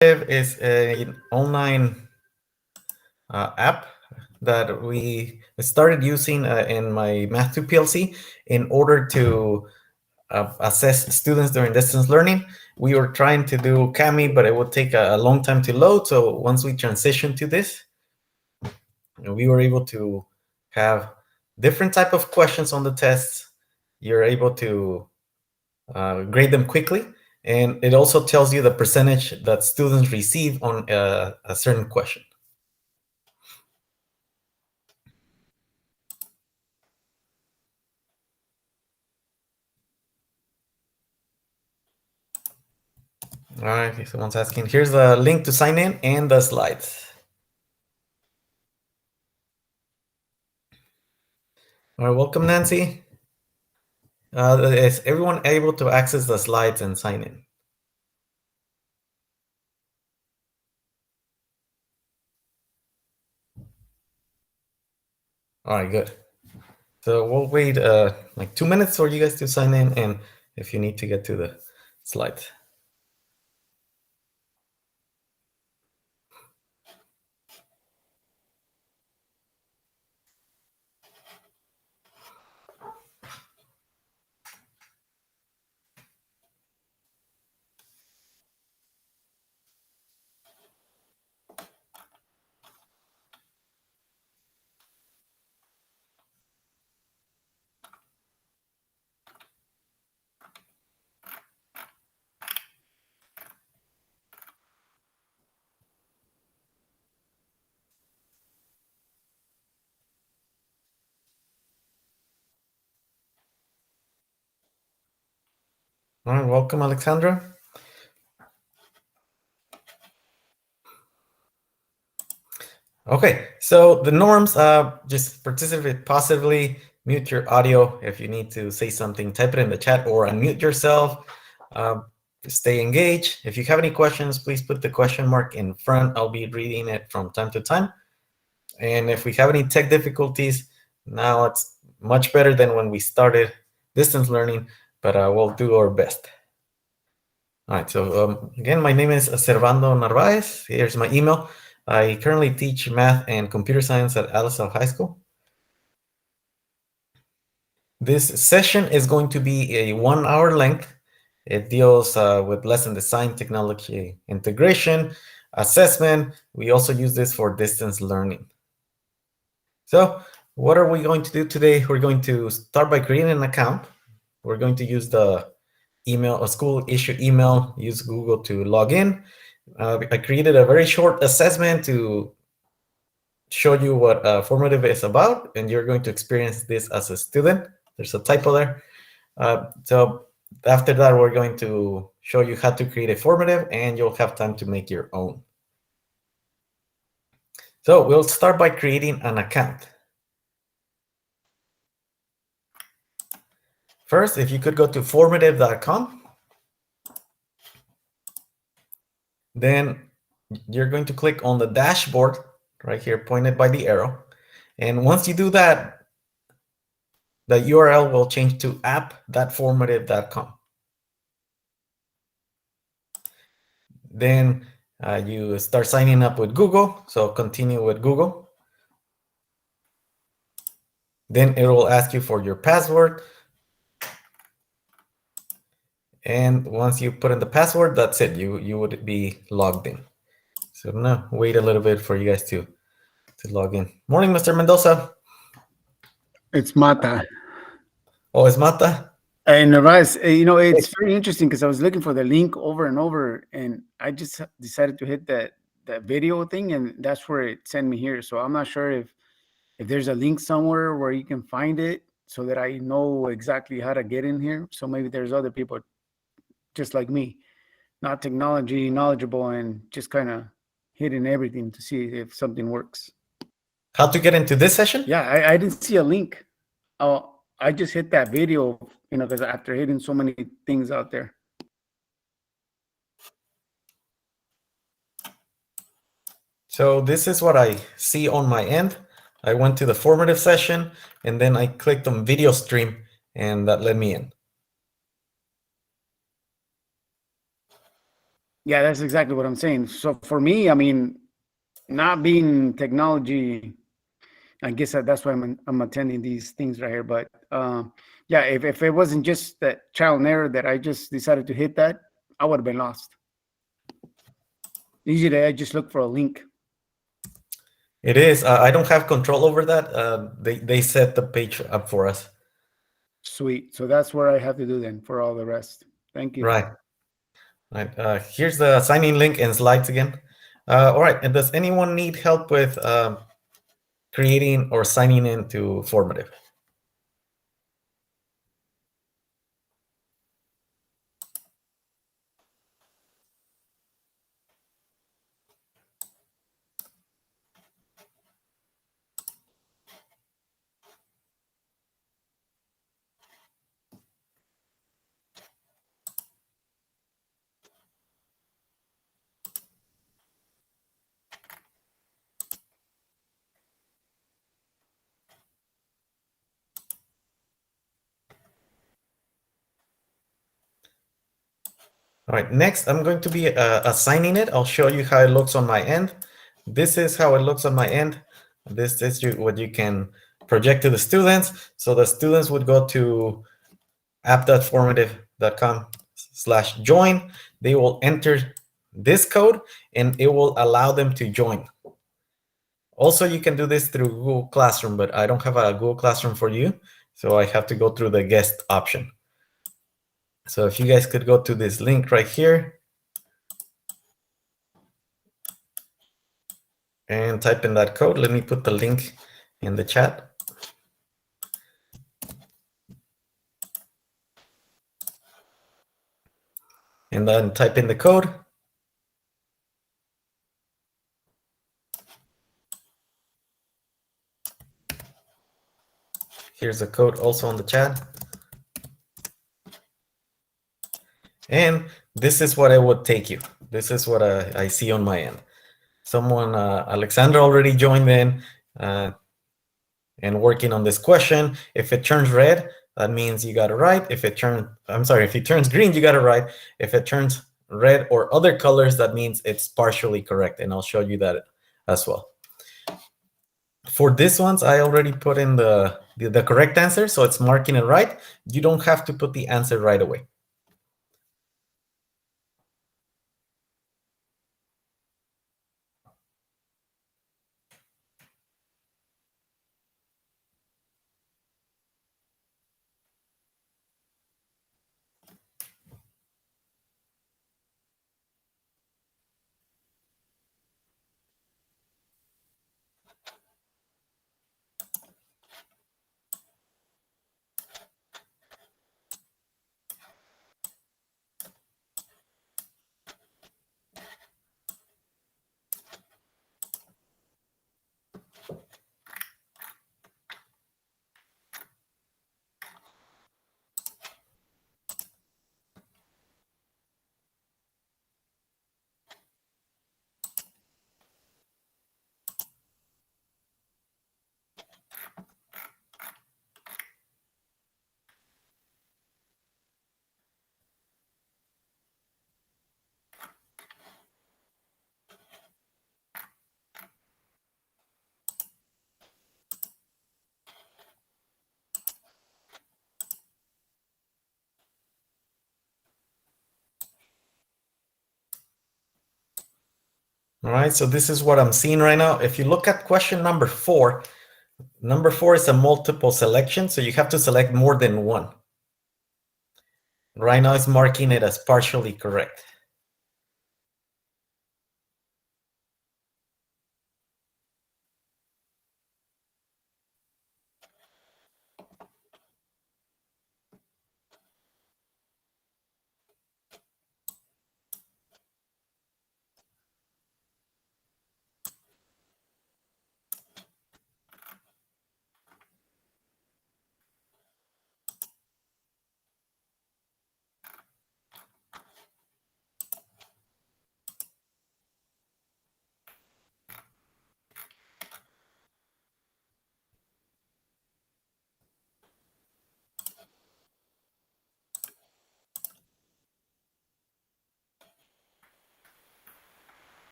is an online app that we started using in my Math 2 PLC in order to assess students during distance learning. We were trying to do Kami, but it would take a long time to load. So once we transitioned to this, we were able to have different type of questions on the tests. You're able to grade them quickly, and it also tells you the percentage that students receive on a certain question. All right, someone's asking. Here's the link to sign in and the slides. All right, welcome, Nancy. Is everyone able to access the slides and sign in? All right, good. So we'll wait like 2 minutes for you guys to sign in, and if you need to get to the slides. All right, welcome, Alexandra. Okay, so the norms, just participate positively, mute your audio. If you need to say something, type it in the chat or unmute yourself. Stay engaged. If you have any questions, please put the question mark in front. I'll be reading it from time to time. And if we have any tech difficulties, now it's much better than when we started distance learning, but we'll do our best. All right, so again, my name is Servando Navaez. Here's my email. I currently teach math and computer science at Alisal High School. This session is going to be a 1 hour length. It deals with lesson design, technology integration, assessment. We also use this for distance learning. So what are we going to do today? We're going to start by creating an account. We're going to use the email, a school issue email, use Google to log in. I created a very short assessment to show you what Formative is about, and you're going to experience this as a student. There's a typo there. So after that, we're going to show you how to create a Formative, and you'll have time to make your own. So we'll start by creating an account. First, if you could go to formative.com, then you're going to click on the dashboard right here, pointed by the arrow. And once you do that, the URL will change to app.formative.com. Then you start signing up with Google. So continue with Google. Then it will ask you for your password. And once you put in the password, that's it. You would be logged in. So now wait a little bit for you guys to log in. Morning, Mr. Mendoza. It's Mata. Oh, it's Mata? And Navaez, it's very interesting because I was looking for the link over and over, and I just decided to hit that video thing, and that's where it sent me here. So I'm not sure if there's a link somewhere where you can find it so that I know exactly how to get in here. So maybe there's other people just like me, not technology knowledgeable, and just kind of hitting everything to see if something works. How to get into this session? Yeah, I didn't see a link. Oh, I just hit that video, because after hitting so many things out there. So this is what I see on my end. I went to the formative session, and then I clicked on video stream, and that led me in. Yeah, that's exactly what I'm saying. So for me, I mean, not being technology, I guess that's why I'm attending these things right here. But yeah, if it wasn't just that trial and error that I just decided to hit that, I would have been lost. Usually, I just look for a link. It is. I don't have control over that. They set the page up for us. Sweet. So that's where I have to do then for all the rest. Thank you. Right. Right. Here's the sign-in link and slides again. All right. And does anyone need help with creating or signing into Formative? All right, next I'm going to be assigning it. I'll show you how it looks on my end. This is how it looks on my end. This is what you can project to the students. So the students would go to app.formative.com/join. They will enter this code and it will allow them to join. Also, you can do this through Google Classroom, but I don't have a Google Classroom for you, so I have to go through the guest option. So if you guys could go to this link right here and type in that code. Let me put the link in the chat. And then type in the code. Here's the code also on the chat. And this is what it would take you. This is what I see on my end. Someone, Alexandra already joined in and working on this question. If it turns red, that means you got it right. If it turns green, you got it right. If it turns red or other colors, that means it's partially correct. And I'll show you that as well. For this ones, I already put in the correct answer, so it's marking it right. You don't have to put the answer right away. All right, so this is what I'm seeing right now. If you look at question number 4 is a multiple selection, so you have to select more than one. Right now it's marking it as partially correct.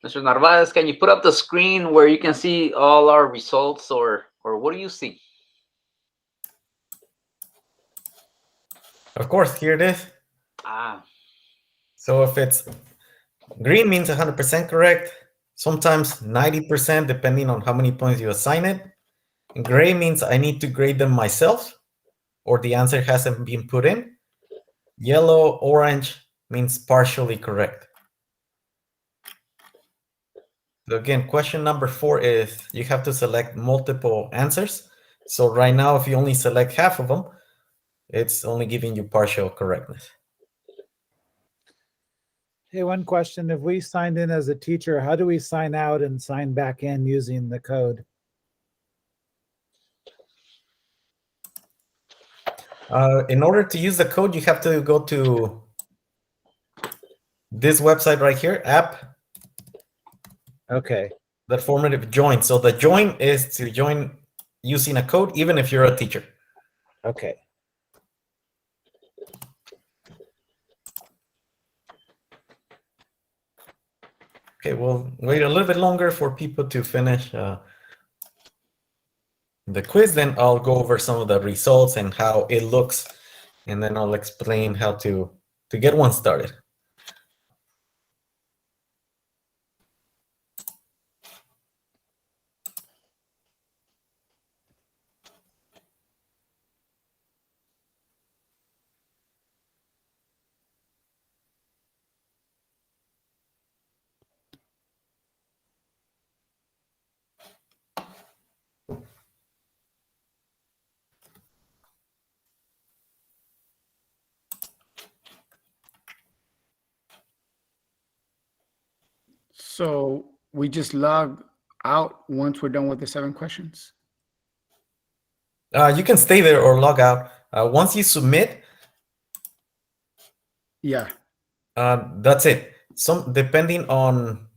Mr. Narvaez, can you put up the screen where you can see all our results, or what do you see? Of course, here it is. Ah, So if it's green means 100% correct, sometimes 90% depending on how many points you assign it. And gray means I need to grade them myself or the answer hasn't been put in. Yellow, orange means partially correct. So again, question number 4 is you have to select multiple answers. So right now, if you only select half of them, it's only giving you partial correctness. Hey, one question. If we signed in as a teacher, how do we sign out and sign back in using the code? In order to use the code, you have to go to this website right here, app, Okay. that formative join. So the join is to join using a code, even if you're a teacher. Okay. Okay, we'll wait a little bit longer for people to finish the quiz. Then I'll go over some of the results and how it looks, and then I'll explain how to get one started. So we just log out once we're done with the 7 questions? You can stay there or log out. Once you submit, Yeah. that's it. Depending on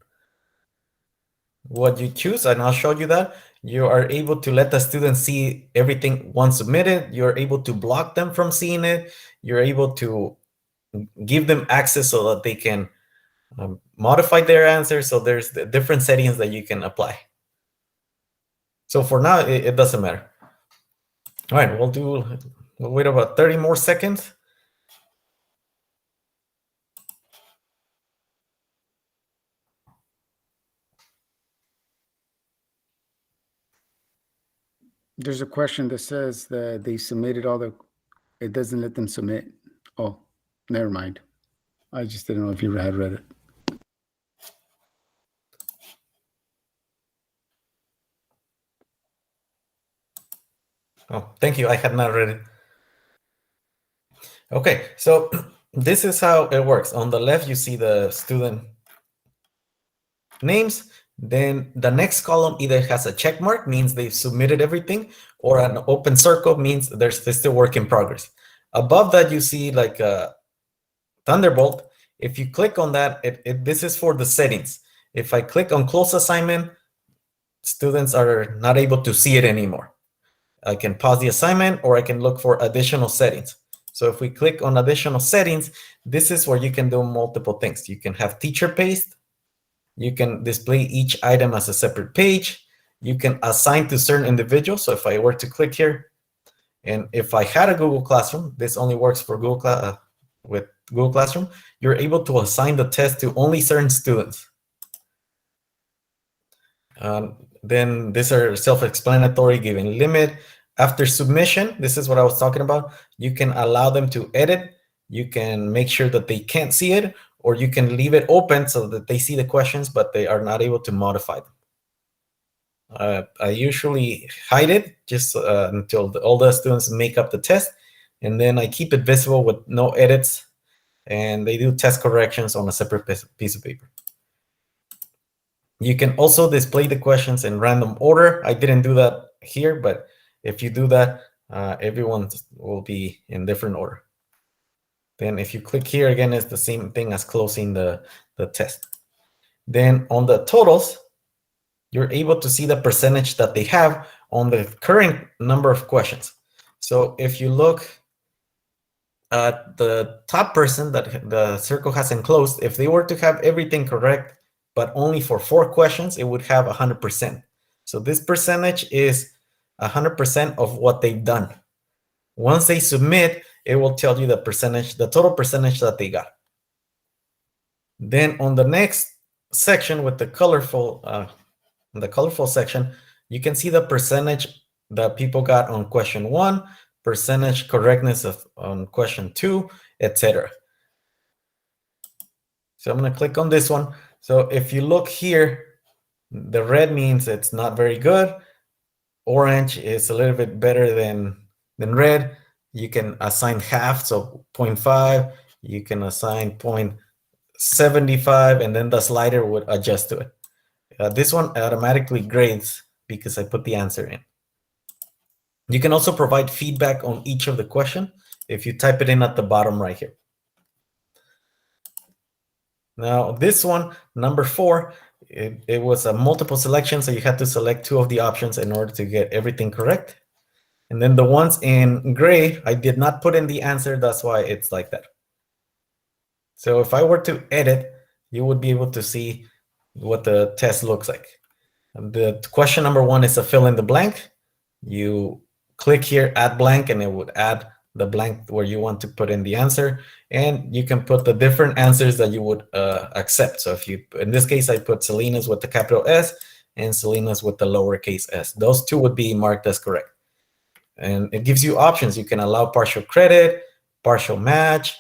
what you choose, and I'll show you that, you are able to let the students see everything once submitted. You're able to block them from seeing it. You're able to give them access so that they can modify their answers. So there's the different settings that you can apply. So for now, it doesn't matter. All right, we'll wait about 30 more seconds. There's a question that says that they submitted all the, it doesn't let them submit. Oh, never mind. I just didn't know if you had read it. Oh, thank you. I had not read it. Okay, so this is how it works. On the left, you see the student names. Then the next column either has a check mark, means they've submitted everything, or an open circle means they're still work in progress. Above that, you see like a Thunderbolt. If you click on that, this is for the settings. If I click on close assignment, students are not able to see it anymore. I can pause the assignment, or I can look for additional settings. So if we click on additional settings, this is where you can do multiple things. You can have teacher paste. You can display each item as a separate page. You can assign to certain individuals. So if I were to click here, and if I had a Google Classroom, this only works for with Google Classroom, you're able to assign the test to only certain students. Then these are self-explanatory, giving limit. After submission, this is what I was talking about. You can allow them to edit. You can make sure that they can't see it, or you can leave it open so that they see the questions, but they are not able to modify them. I usually hide it just until all the students make up the test, and then I keep it visible with no edits, and they do test corrections on a separate piece of paper. You can also display the questions in random order. I didn't do that here, but if you do that, everyone will be in different order. Then if you click here, again, it's the same thing as closing the test. Then on the totals, you're able to see the percentage that they have on the current number of questions. So if you look at the top person that the circle has enclosed, if they were to have everything correct, but only for 4 questions, it would have 100%. So this percentage is 100% of what they've done. Once they submit, it will tell you the percentage, the total percentage that they got. Then on the next section with the colorful section, you can see the percentage that people got on question 1, percentage correctness on question 2, etc. So I'm going to click on this one. So if you look here, the red means it's not very good. Orange is a little bit better than red. You can assign half, so 0.5. You can assign 0.75, and then the slider would adjust to it. This one automatically grades because I put the answer in. You can also provide feedback on each of the question if you type it in at the bottom right here. Now this one, number 4, it was a multiple selection, so you had to select 2 of the options in order to get everything correct. And then the ones in gray, I did not put in the answer, that's why it's like that. So if I were to edit, you would be able to see what the test looks like. And the question number 1 is a fill in the blank. You click here, add blank, and it would add the blank where you want to put in the answer. And you can put the different answers that you would accept. So if you, in this case, I put Selena's with the capital S and Selena's with the lowercase s. Those 2 would be marked as correct. And it gives you options. You can allow partial credit, partial match.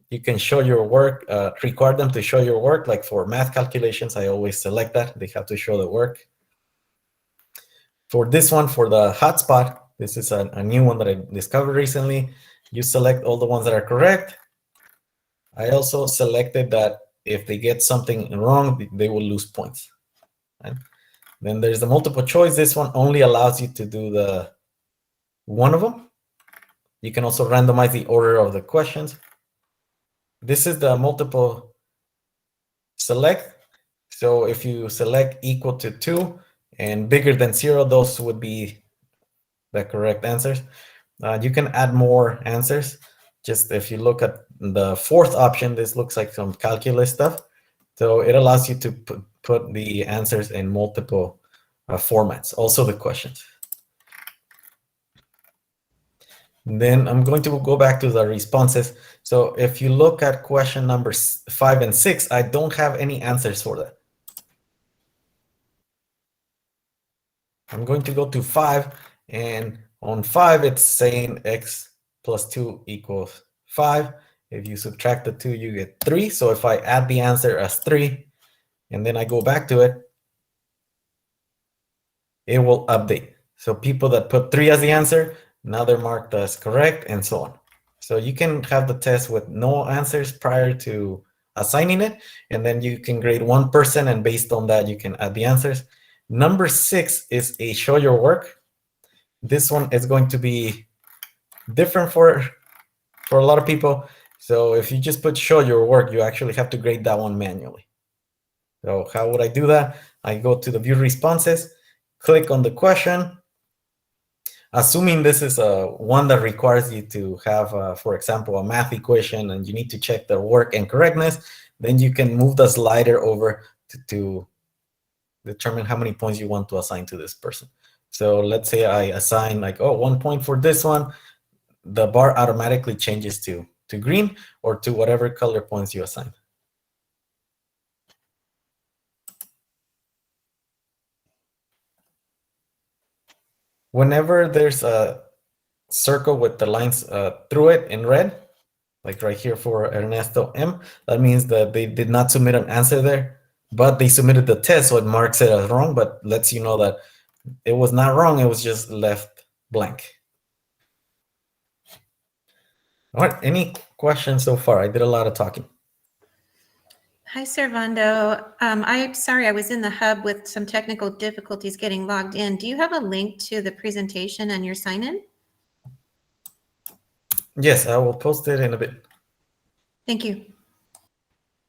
You can show your work, require them to show your work. Like for math calculations, I always select that. They have to show the work. For this one, for the hotspot, this is a new one that I discovered recently. You select all the ones that are correct. I also selected that if they get something wrong, they will lose points. Right? Then there's the multiple choice. This one only allows you to do the one of them. You can also randomize the order of the questions. This is the multiple select. So if you select equal to 2 and bigger than 0, those would be the correct answers. You can add more answers. Just if you look at the 4th option, this looks like some calculus stuff. So it allows you to put the answers in multiple formats, also the questions. Then I'm going to go back to the responses. So if you look at question number 5 and 6, I don't have any answers for that. I'm going to go to 5, and on 5, it's saying x plus 2 equals 5. If you subtract the 2, you get 3. So if I add the answer as 3, and then I go back to it, it will update. So people that put 3 as the answer, now they're marked as correct, and so on. So you can have the test with no answers prior to assigning it, and then you can grade one person, and based on that, you can add the answers. Number 6 is a show your work. This one is going to be different for a lot of people. So if you just put show your work, you actually have to grade that one manually. So how would I do that? I go to the view responses, click on the question. Assuming this is one that requires you to have, for example, a math equation, and you need to check the work and correctness, then you can move the slider over to determine how many points you want to assign to this person. So let's say I assign like, 1 point for this one. The bar automatically changes to green or to whatever color points you assign. Whenever there's a circle with the lines through it in red, like right here for Ernesto M, that means that they did not submit an answer there, but they submitted the test, so it marks it as wrong, but lets you know that it was not wrong, it was just left blank. All right, any questions so far? I did a lot of talking. Hi, Servando. I'm sorry, I was in the hub with some technical difficulties getting logged in. Do you have a link to the presentation and your sign-in? Yes, I will post it in a bit. Thank you.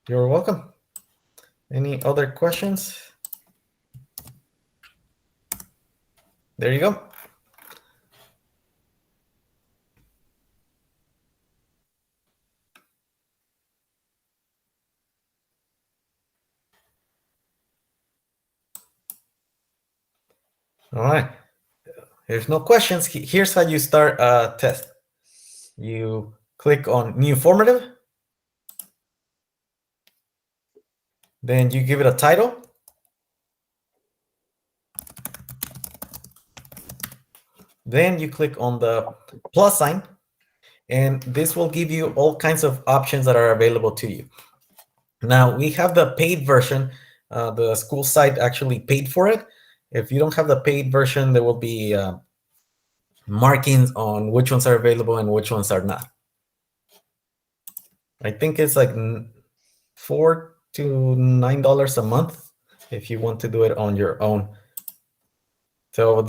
You're welcome. Any other questions? There you go. All right. There's no questions. Here's how you start a test. You click on New Formative. Then you give it a title. Then you click on the plus sign, and this will give you all kinds of options that are available to you. Now, we have the paid version. The school site actually paid for it. If you don't have the paid version, there will be markings on which ones are available and which ones are not. I think it's like $4 to $9 a month if you want to do it on your own. So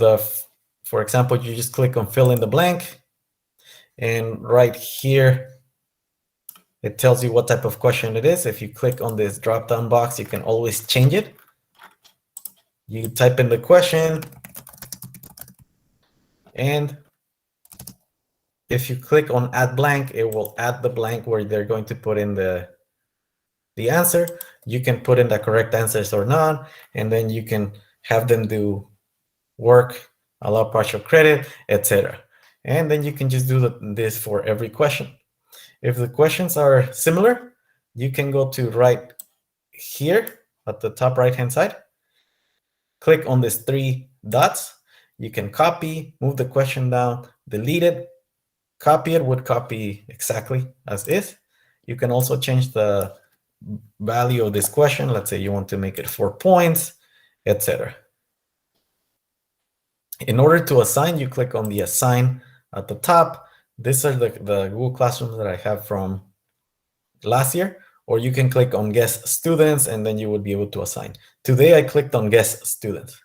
for example, you just click on fill in the blank, and right here it tells you what type of question it is. If you click on this drop-down box, you can always change it. You type in the question, and if you click on add blank, it will add the blank where they're going to put in the answer. You can put in the correct answers or not, and then you can have them do work, allow partial credit, etc. And then you can just do this for every question. If the questions are similar, you can go to right here at the top right-hand side, click on these 3 dots. You can copy, move the question down, delete it, copy it, would copy exactly as is. You can also change the value of this question. Let's say you want to make it 4 points, etc. In order to assign, you click on the assign at the top. These are the Google Classrooms that I have from last year, or you can click on guest students and then you would be able to assign. Today I clicked on guest students.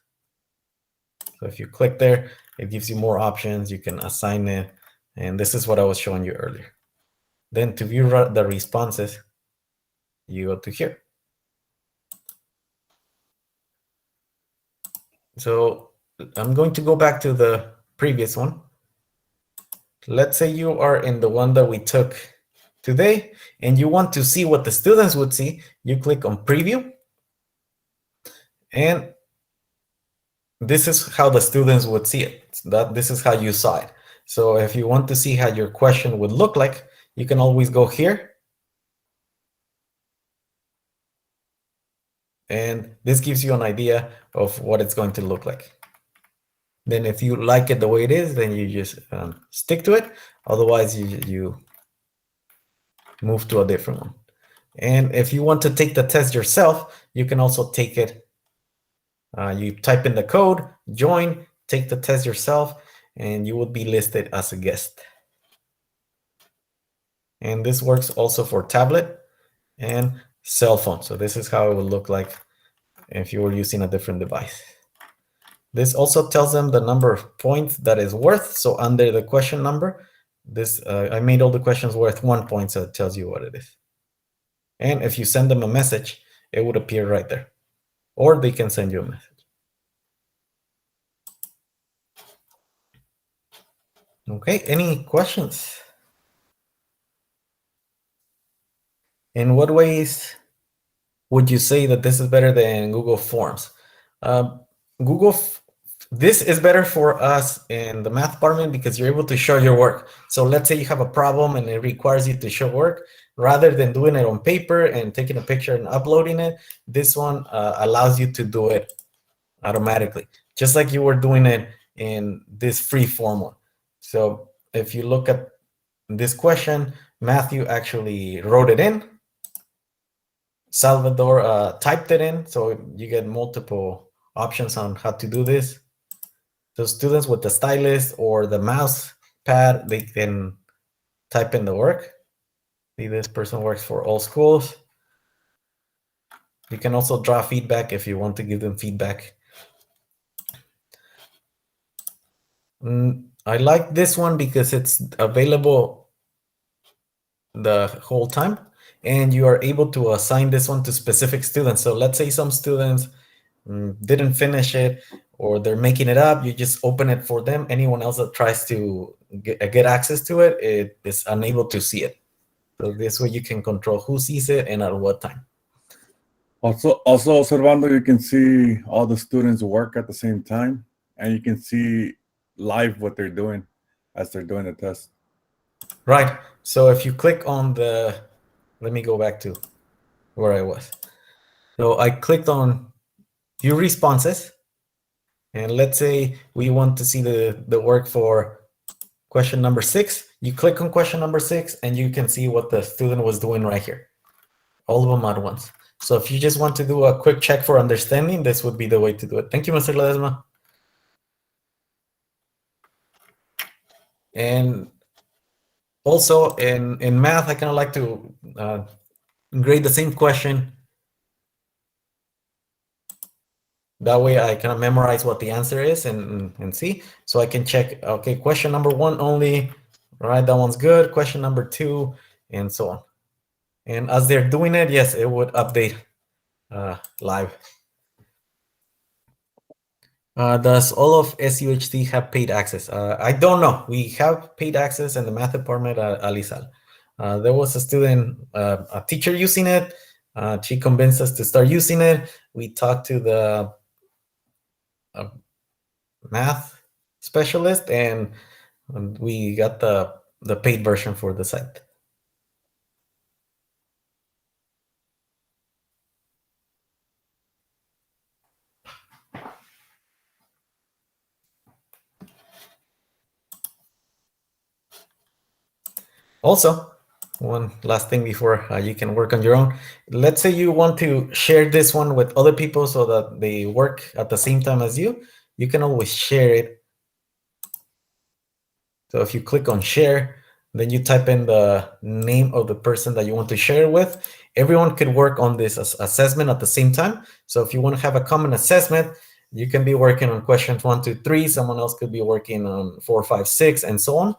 So if you click there, it gives you more options. You can assign it, and this is what I was showing you earlier. Then to view the responses, you go to here. So I'm going to go back to the previous one. Let's say you are in the one that we took today and you want to see what the students would see. You click on preview, and this is how the students would see it. This is how you saw it. So if you want to see how your question would look like, you can always go here. And this gives you an idea of what it's going to look like. Then if you like it the way it is, then you just stick to it. Otherwise, you move to a different one. And if you want to take the test yourself, you can also take it. You type in the code, join, take the test yourself, and you will be listed as a guest. And this works also for tablet and cell phone. So this is how it would look like if you were using a different device. This also tells them the number of points that is worth. So under the question number, this I made all the questions worth 1 point, so it tells you what it is. And if you send them a message, it would appear right there. Or they can send you a message. Okay, any questions? In what ways would you say that this is better than Google Forms? This is better for us in the math department because you're able to show your work. So let's say you have a problem and it requires you to show work. Rather than doing it on paper and taking a picture and uploading it, this one allows you to do it automatically, just like you were doing it in this free form one. So if you look at this question, Matthew actually wrote it in. Salvador typed it in, so you get multiple options on how to do this. So students with the stylus or the mouse pad, they can type in the work. See, this person works for all schools. You can also draw feedback if you want to give them feedback. I like this one because it's available the whole time, and you are able to assign this one to specific students. So let's say some students didn't finish it or they're making it up, you just open it for them. Anyone else that tries to get access to it, it is unable to see it. So this way you can control who sees it and at what time. Also, Servando, you can see all the students' work at the same time, and you can see live what they're doing as they're doing the test. Right. So if you click on the, let me go back to where I was. So I clicked on view responses, and let's say we want to see the work for question number 6. You click on question number 6, and you can see what the student was doing right here. All of them at once. So if you just want to do a quick check for understanding, this would be the way to do it. Thank you, Mr. Ledesma. And also in math, I kind of like to grade the same question. That way I kind of memorize what the answer is and see. So I can check, okay, question number 1 only, right? That one's good. Question number 2, and so on. And as they're doing it, yes, it would update live. Does all of SUHD have paid access? I don't know. We have paid access in the math department at Alisal. There was a student, a teacher using it. She convinced us to start using it. We talked to the math specialist, and we got the paid version for the site. Also, one last thing before you can work on your own. Let's say you want to share this one with other people so that they work at the same time as you. You can always share it. So if you click on share, then you type in the name of the person that you want to share with. Everyone could work on this assessment at the same time. So if you want to have a common assessment, you can be working on questions 1, 2, 3. Someone else could be working on 4, 5, 6, and so on.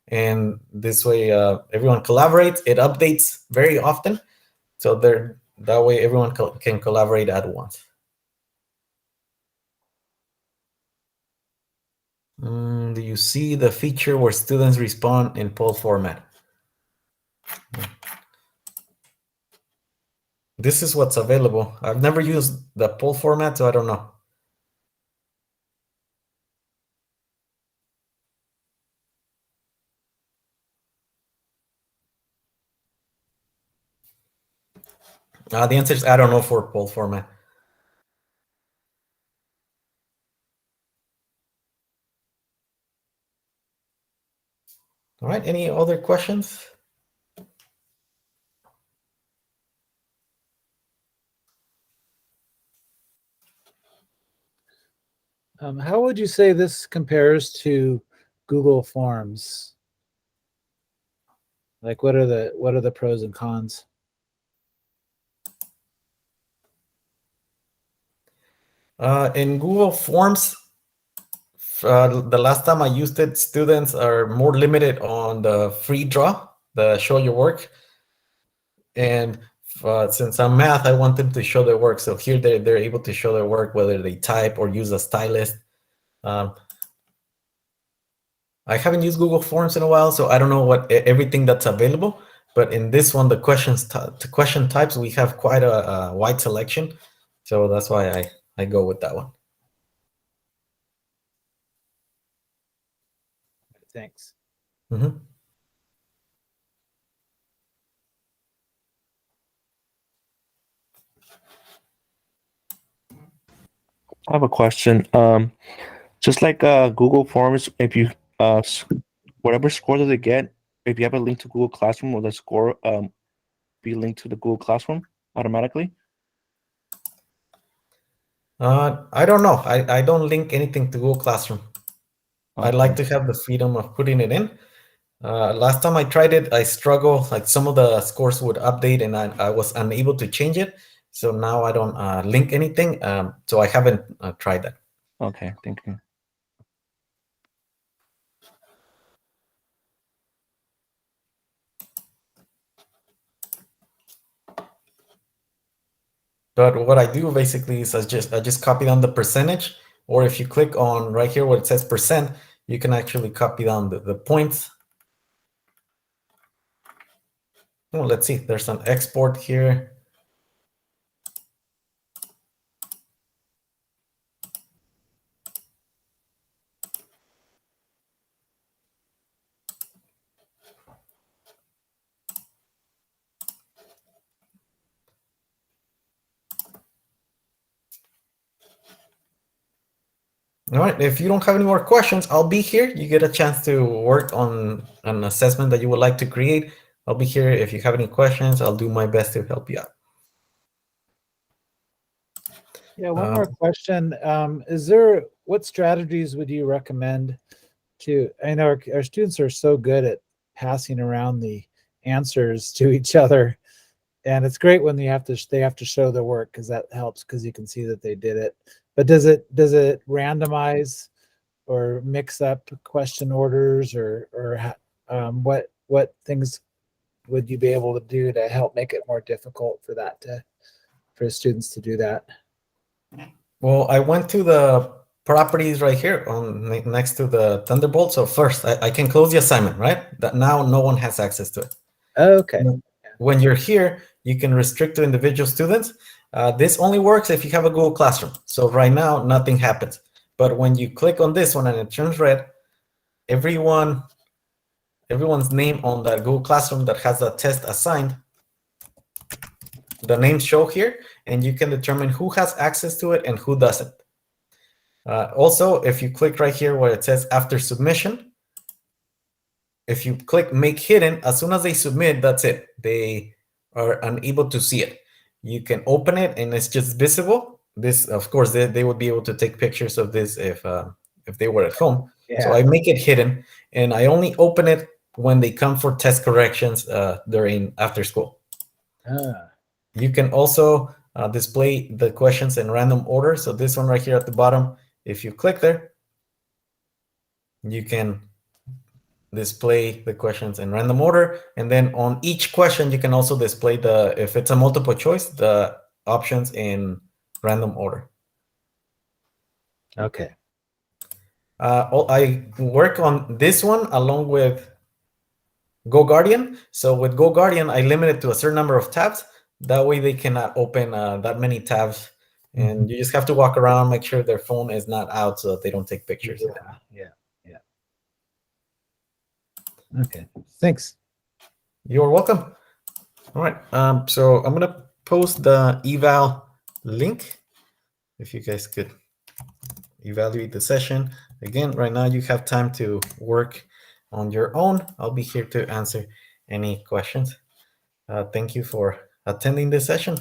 And this way, everyone collaborates. It updates very often. So that way, everyone can collaborate at once. Do you see the feature where students respond in poll format? This is what's available. I've never used the poll format, so I don't know. The answer is I don't know for poll format. All right, any other questions? How would you say this compares to Google Forms? Like, what are the pros and cons? In Google Forms, the last time I used it, students are more limited on the free draw, the show your work. And since I'm math, I want them to show their work. So here they're able to show their work, whether they type or use a stylist. I haven't used Google Forms in a while, so I don't know what everything that's available. But in this one, the question types, we have quite a wide selection. So that's why I go with that one. Thanks. Mm-hmm. I have a question. Just like Google Forms, if you whatever score that they get, if you have a link to Google Classroom, will the score be linked to the Google Classroom automatically? I don't know. I don't link anything to Google Classroom. Okay. I like to have the freedom of putting it in. Last time I tried it, I struggled. Like some of the scores would update, and I was unable to change it. So now I don't link anything. So I haven't tried that. Okay, thank you. But what I do basically is I just copy down the percentage, or if you click on right here where it says percent, you can actually copy down the points. Well, let's see. There's an export here. All right, if you don't have any more questions, I'll be here. You get a chance to work on an assessment that you would like to create. I'll be here. If you have any questions, I'll do my best to help you out. Yeah, one more question. What strategies would you recommend to, I know our students are so good at passing around the answers to each other. And it's great when they have to show their work, because that helps, because you can see that they did it. But does it randomize or mix up question orders, or what things would you be able to do to help make it more difficult for students to do that? Well, I went to the properties right here on next to the Thunderbolt. So first, I can close the assignment, right? That now no one has access to it. Okay. When you're here, you can restrict to individual students. This only works if you have a Google Classroom. So right now, nothing happens. But when you click on this one and it turns red, everyone's name on that Google Classroom that has a test assigned, the names show here, and you can determine who has access to it and who doesn't. Also, if you click right here where it says after submission, if you click make hidden, as soon as they submit, that's it. They are unable to see it. You can open it and it's just visible. This, of course, they would be able to take pictures of this if they were at home. Yeah. So I make it hidden, and I only open it when they come for test corrections during after school. Ah. You can also display the questions in random order. So this one right here at the bottom, if you click there, you can display the questions in random order. And then on each question, you can also display if it's a multiple choice, the options in random order. Okay. I work on this one along with GoGuardian. So with GoGuardian, I limit it to a certain number of tabs. That way they cannot open that many tabs. And you just have to walk around, make sure their phone is not out so that they don't take pictures. Yeah. Okay. Thanks. You're welcome. All right. So I'm going to post the eval link if you guys could evaluate the session. Again, right now you have time to work on your own. I'll be here to answer any questions. Thank you for attending this session.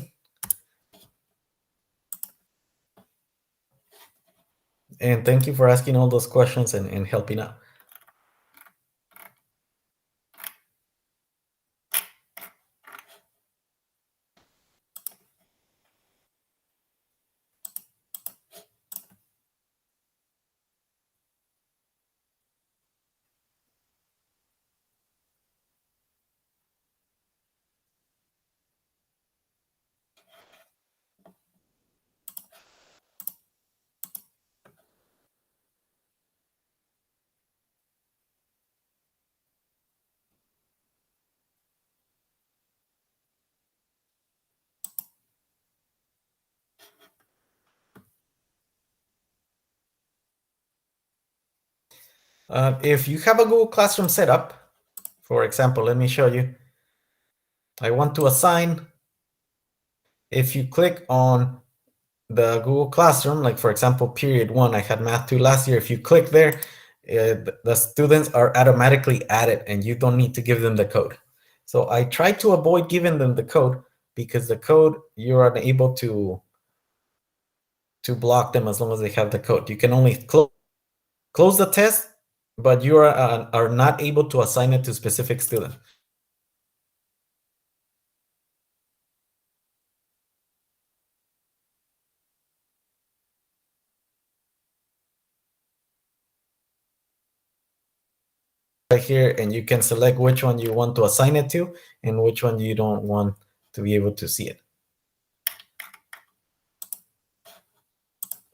And thank you for asking all those questions and helping out. If you have a Google Classroom set up, for example, let me show you. I want to assign. If you click on the Google Classroom, like for example, period 1, I had math 2 last year. If you click there, the students are automatically added and you don't need to give them the code. So I try to avoid giving them the code because the code, you're unable to block them as long as they have the code. You can only close the test, but you are not able to assign it to specific students. Right here, and you can select which one you want to assign it to and which one you don't want to be able to see it.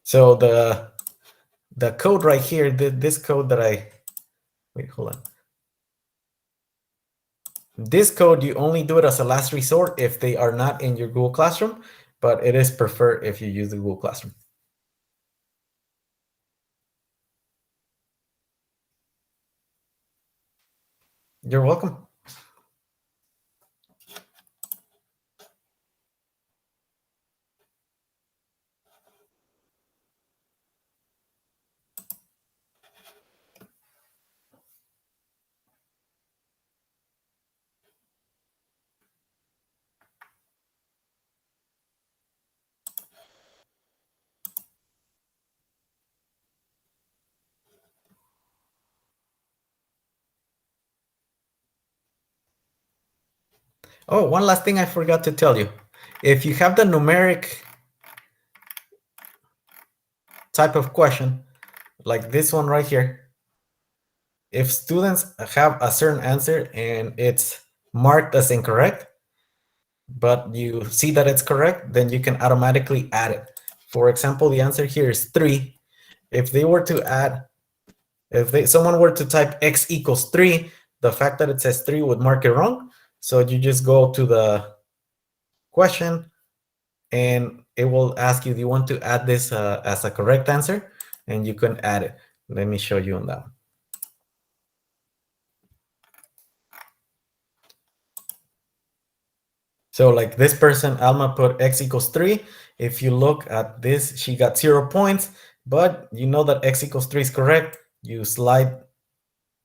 So the code right here, this code that wait, hold on. This code, you only do it as a last resort if they are not in your Google Classroom, but it is preferred if you use the Google Classroom. You're welcome. Oh, one last thing I forgot to tell you. If you have the numeric type of question, like this one right here, if students have a certain answer and it's marked as incorrect, but you see that it's correct, then you can automatically add it. For example, the answer here is 3. If they were to add, someone were to type x equals 3, the fact that it says 3 would mark it wrong. So you just go to the question and it will ask you, do you want to add this as a correct answer? And you can add it. Let me show you on that one. So like this person, Alma, put x equals 3. If you look at this, she got 0 points, but you know that x equals 3 is correct. You slide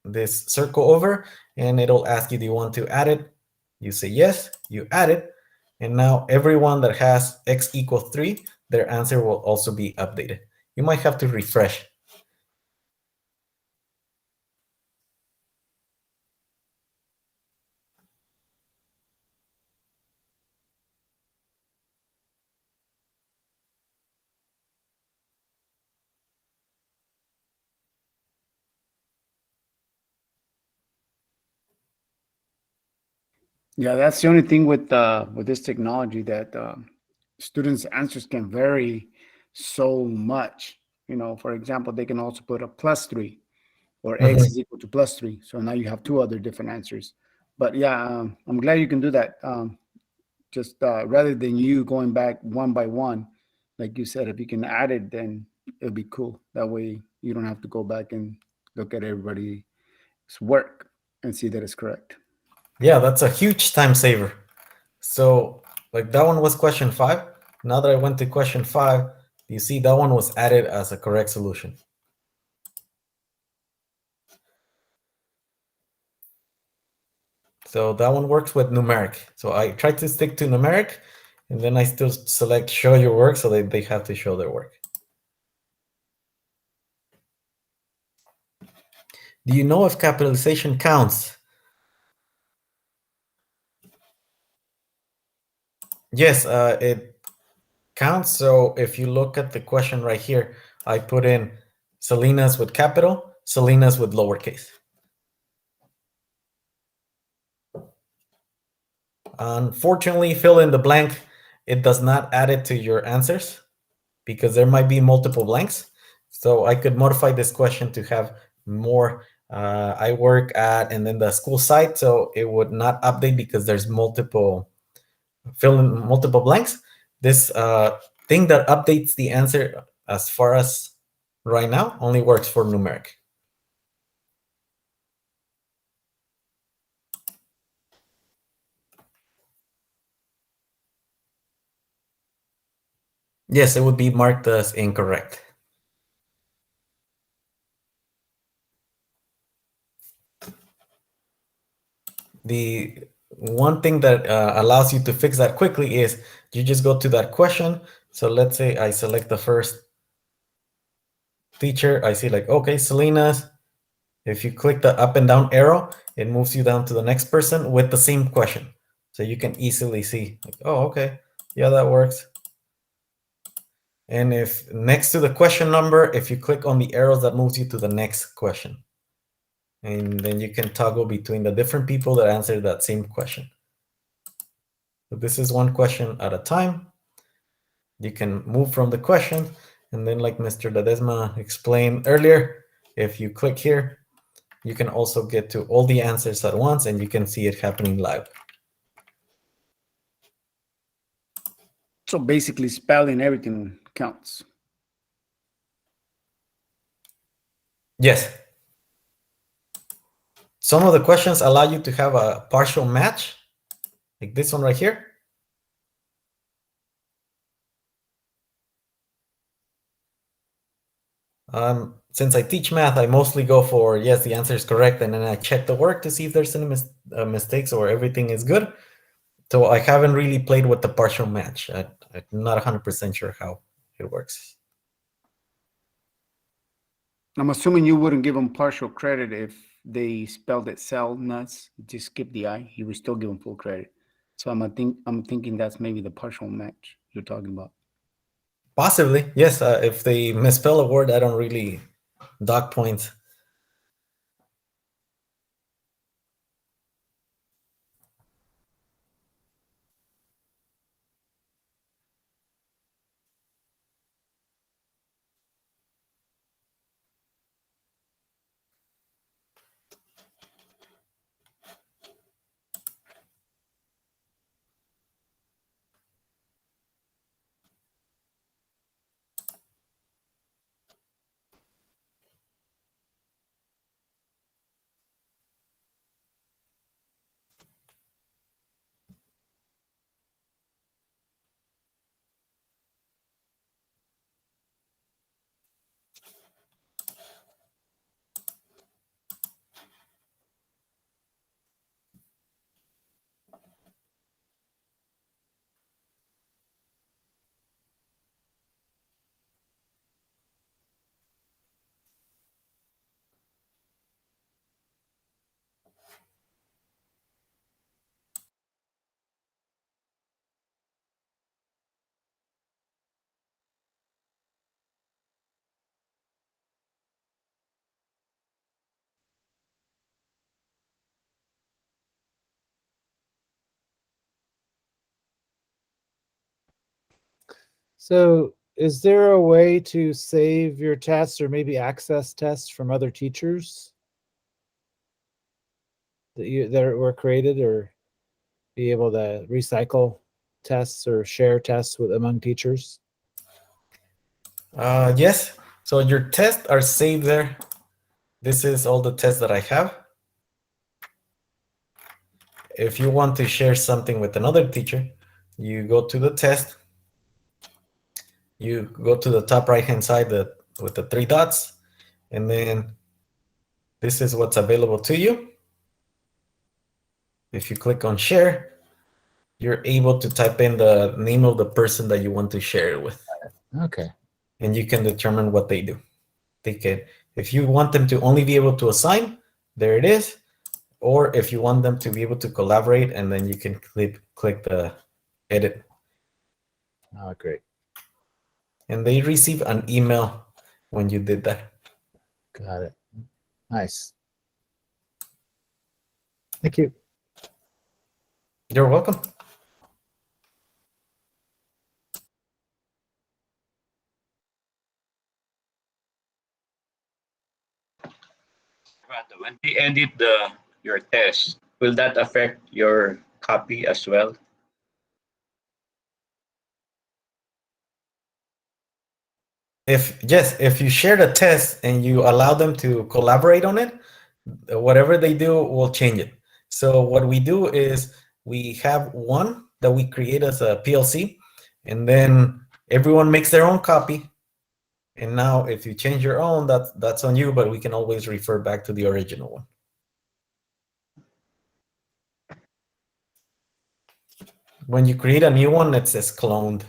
this circle over and it'll ask you, do you want to add it? You say yes, you add it. And now everyone that has x equals 3, their answer will also be updated. You might have to refresh. Yeah, that's the only thing with this technology, that students' answers can vary so much. You know, for example, they can also put a +3 or x is equal to +3. So now you have 2 other different answers. But yeah, I'm glad you can do that. Just rather than you going back one by one, like you said, if you can add it, then it'll be cool. That way you don't have to go back and look at everybody's work and see that it's correct. Yeah, that's a huge time saver. So like that one was question 5. Now that I went to question 5, you see that one was added as a correct solution. So that one works with numeric. So I try to stick to numeric, and then I still select show your work so that they have to show their work. Do you know if capitalization counts? Yes, it counts. So if you look at the question right here, I put in Salinas with capital, Salinas with lowercase. Unfortunately, fill in the blank, it does not add it to your answers because there might be multiple blanks. So I could modify this question to have more I work at and then the school site, so it would not update because there's multiple fill in multiple blanks. This thing that updates the answer as far as right now only works for numeric. Yes, it would be marked as incorrect. The one thing that allows you to fix that quickly is you just go to that question. So let's say I select the first teacher. I see like, okay, Salinas. If you click the up and down arrow, it moves you down to the next person with the same question. So you can easily see, like, oh, okay, yeah, that works. And if next to the question number, if you click on the arrows, that moves you to the next question. And then you can toggle between the different people that answered that same question. So this is one question at a time. You can move from the question. And then like Mr. Ledesma explained earlier, if you click here, you can also get to all the answers at once and you can see it happening live. So basically spelling everything counts. Yes. Some of the questions allow you to have a partial match, like this one right here. Since I teach math, I mostly go for, yes, the answer is correct, and then I check the work to see if there's any mistakes or everything is good. So I haven't really played with the partial match. I'm not 100% sure how it works. I'm assuming you wouldn't give them partial credit if they spelled it cell nuts, just skip the I. You would still give them full credit. So I'm thinking that's maybe the partial match you're talking about. Possibly, yes. If they misspell a word, I don't really dock points. So, is there a way to save your tests or maybe access tests from other teachers that were created, or be able to recycle tests or share tests with among teachers? Yes. So your tests are saved there. This is all the tests that I have. If you want to share something with another teacher, you go to the test. You go to the top right-hand side with the three dots, and then this is what's available to you. If you click on share, you're able to type in the name of the person that you want to share it with. Okay. And you can determine what they do. If you want them to only be able to assign, there it is. Or if you want them to be able to collaborate, and then you can click the edit. Oh, great. And they receive an email when you did that. Got it. Nice. Thank you. You're welcome. Rhonda, when they edit your test, will that affect your copy as well? If you share the test and you allow them to collaborate on it, whatever they do will change it. So what we do is we have one that we create as a PLC, and then everyone makes their own copy. And now if you change your own, that's on you, but we can always refer back to the original one. When you create a new one, it says cloned.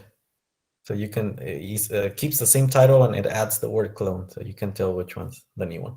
So you can, it keeps the same title and it adds the word clone, so you can tell which one's the new one.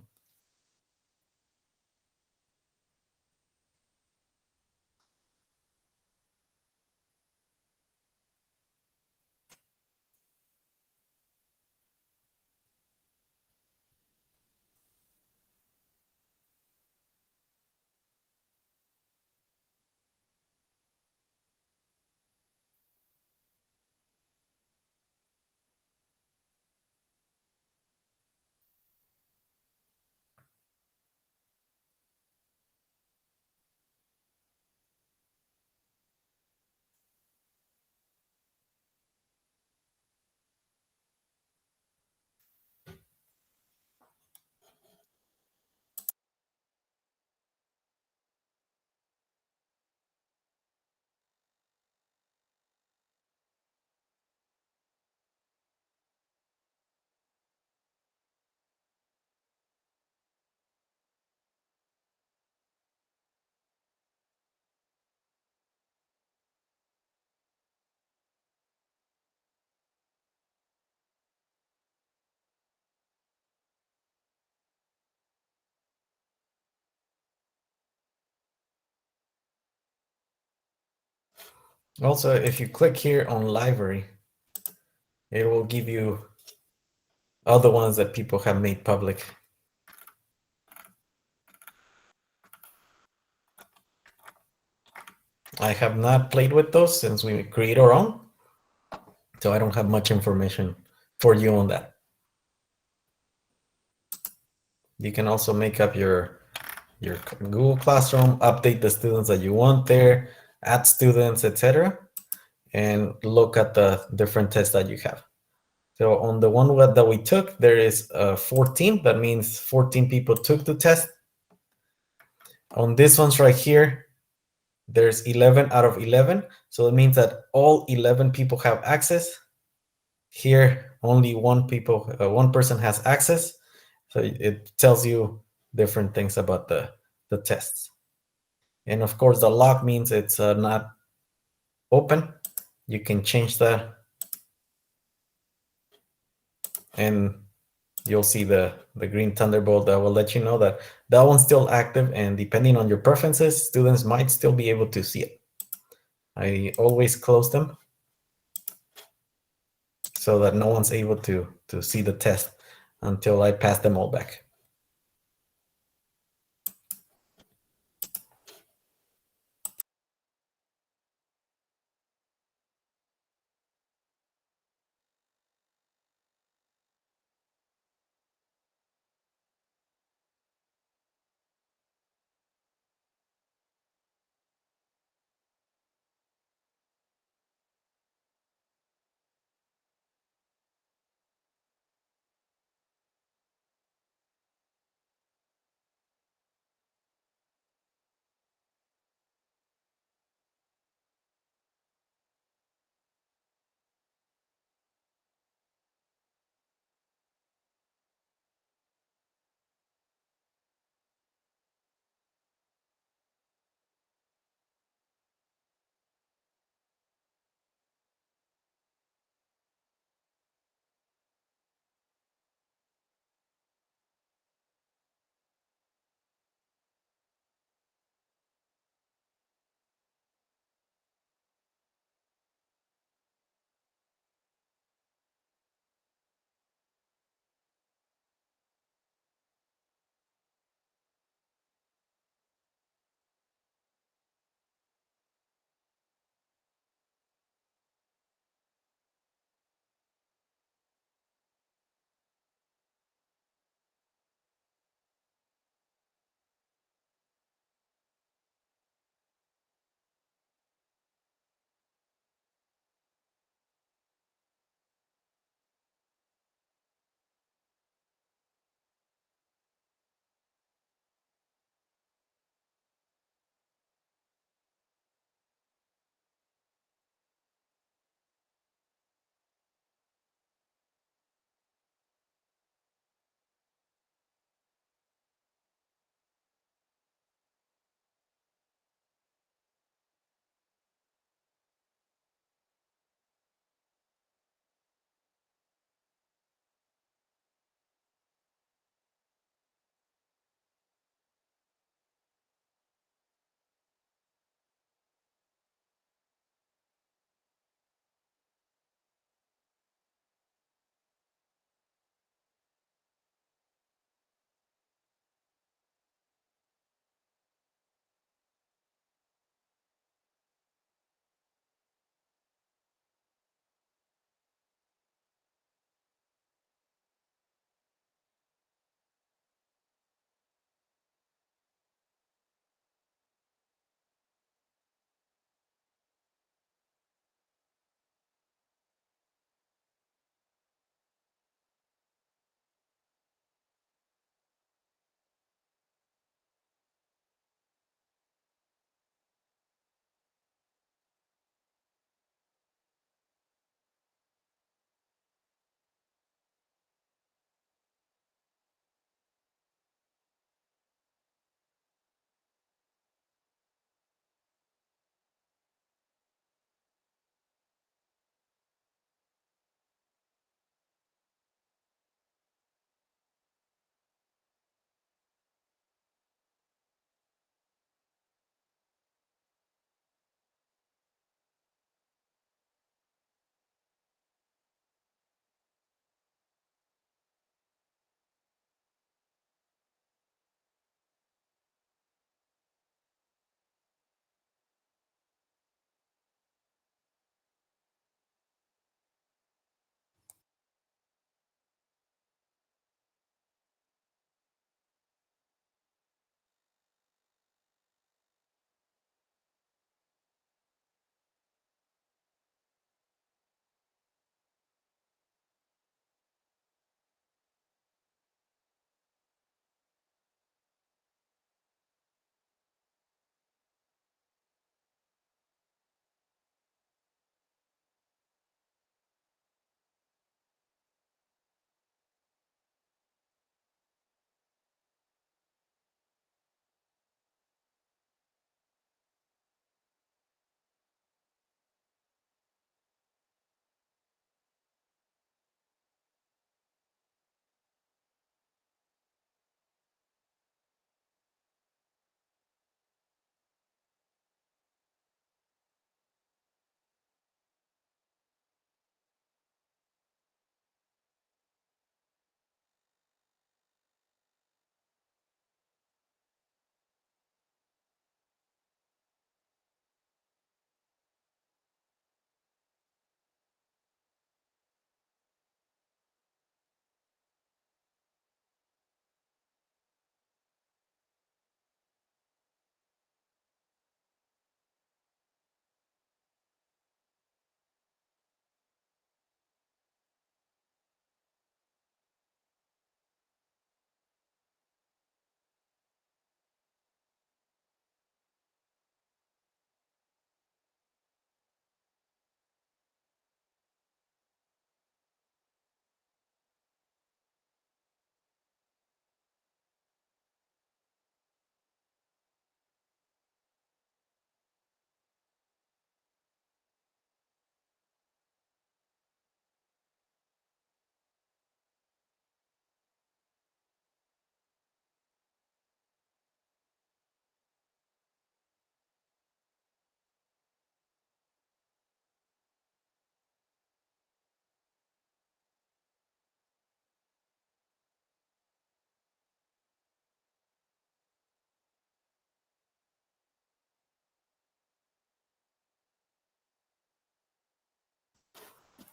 Also, if you click here on library, it will give you other ones that people have made public. I have not played with those since we create our own, so I don't have much information for you on that. You can also make up your Google Classroom, update the students that you want there, add students, etc., and look at the different tests that you have. So on the one that we took, there is 14. That means 14 people took the test. On this one's right here, there's 11 out of 11. So it means that all 11 people have access. Here, only one person has access. So it tells you different things about the tests. And of course, the lock means it's not open. You can change that. And you'll see the green thunderbolt that will let you know that that one's still active, and depending on your preferences, students might still be able to see it. I always close them so that no one's able to see the test until I pass them all back.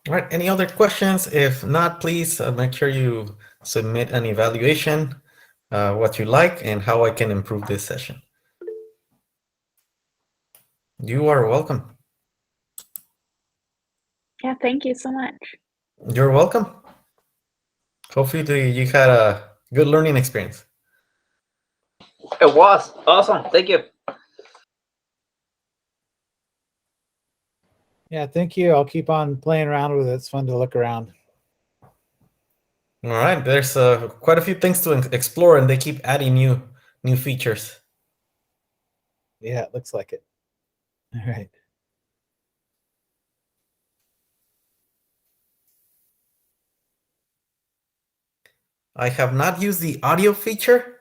All right, any other questions? If not, please make sure you submit an evaluation, what you like, and how I can improve this session. You are welcome. Yeah, thank you so much. You're welcome. Hopefully you had a good learning experience. It was awesome. Thank you. Yeah, thank you. I'll keep on playing around with it. It's fun to look around. All right, there's quite a few things to explore, and they keep adding new features. Yeah, it looks like it. All right. I have not used the audio feature,